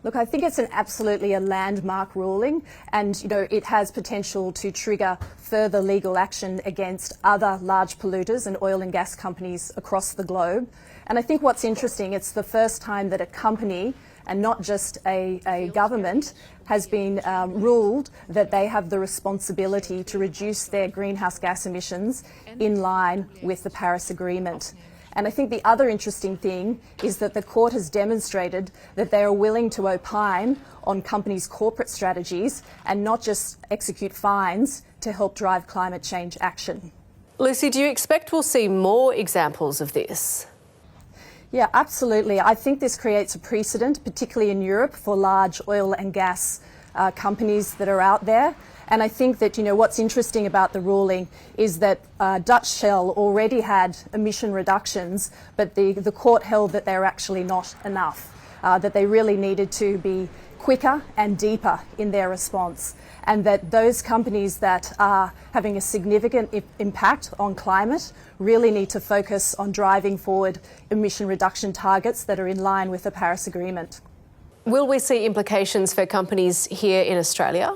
Look, I think it's absolutely a landmark ruling, and it has potential to trigger further legal action against other large polluters and oil and gas companies across the globe. And I think what's interesting, it's the first time that a company, and not just a government, has been ruled that they have the responsibility to reduce their greenhouse gas emissions in line with the Paris Agreement. And I think the other interesting thing is that the court has demonstrated that they are willing to opine on companies' corporate strategies and not just execute fines to help drive climate change action. Lucy, do you expect we'll see more examples of this? Yeah, absolutely. I think this creates a precedent, particularly in Europe, for large oil and gas companies that are out there. And I think that, what's interesting about the ruling is that Dutch Shell already had emission reductions, but the court held that they were actually not enough, that they really needed to be quicker and deeper in their response, and that those companies that are having a significant impact on climate really need to focus on driving forward emission reduction targets that are in line with the Paris Agreement. Will we see implications for companies here in Australia?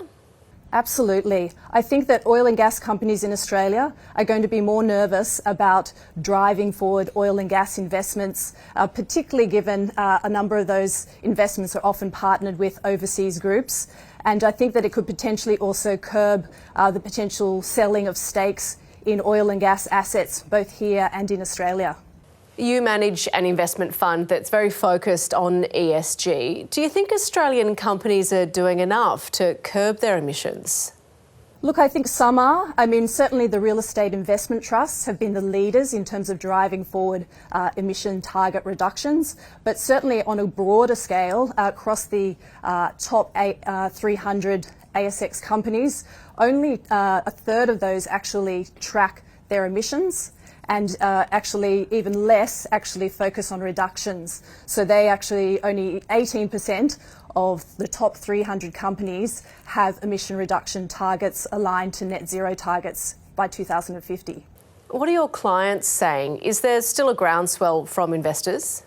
Absolutely. I think that oil and gas companies in Australia are going to be more nervous about driving forward oil and gas investments, particularly given a number of those investments are often partnered with overseas groups. And I think that it could potentially also curb the potential selling of stakes in oil and gas assets, both here and in Australia. You manage an investment fund that's very focused on ESG. Do you think Australian companies are doing enough to curb their emissions? Look, I think some are. I mean, certainly the real estate investment trusts have been the leaders in terms of driving forward emission target reductions, but certainly on a broader scale across the top 300 ASX companies, only a third of those actually track their emissions, and actually even less actually focus on reductions. So they actually, only 18% of the top 300 companies have emission reduction targets aligned to net zero targets by 2050. What are your clients saying? Is there still a groundswell from investors?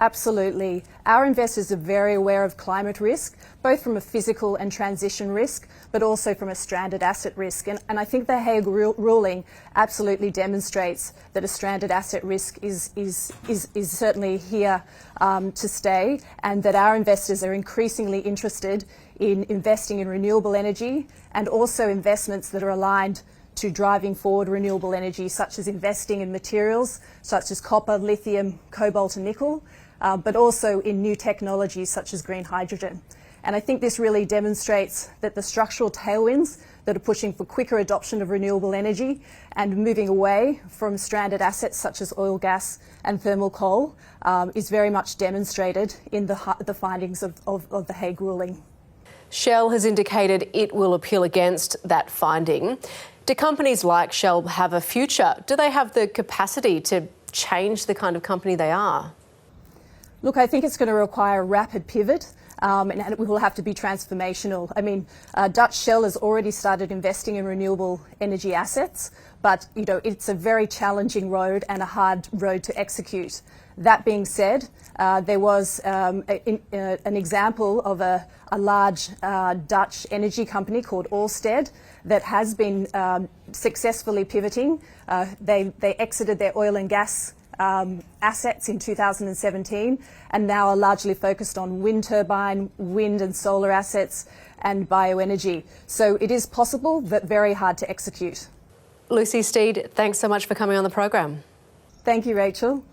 Absolutely. Our investors are very aware of climate risk, both from a physical and transition risk, but also from a stranded asset risk. And I think the Hague ruling absolutely demonstrates that a stranded asset risk is certainly here to stay, and that our investors are increasingly interested in investing in renewable energy and also investments that are aligned to driving forward renewable energy, such as investing in materials such as copper, lithium, cobalt and nickel, but also in new technologies such as green hydrogen. And I think this really demonstrates that the structural tailwinds that are pushing for quicker adoption of renewable energy and moving away from stranded assets such as oil, gas and thermal coal is very much demonstrated in the findings of the Hague ruling. Shell has indicated it will appeal against that finding. Do companies like Shell have a future? Do they have the capacity to change the kind of company they are? Look, I think it's going to require a rapid pivot. And it will have to be transformational. I mean, Dutch Shell has already started investing in renewable energy assets, but it's a very challenging road and a hard road to execute. That being said, there was an example of a large Dutch energy company called Ørsted that has been successfully pivoting. They exited their oil and gas assets in 2017 and now are largely focused on wind turbine, wind and solar assets and bioenergy. So it is possible, but very hard to execute. Lucy Steed, thanks so much for coming on the program. Thank you, Rachel.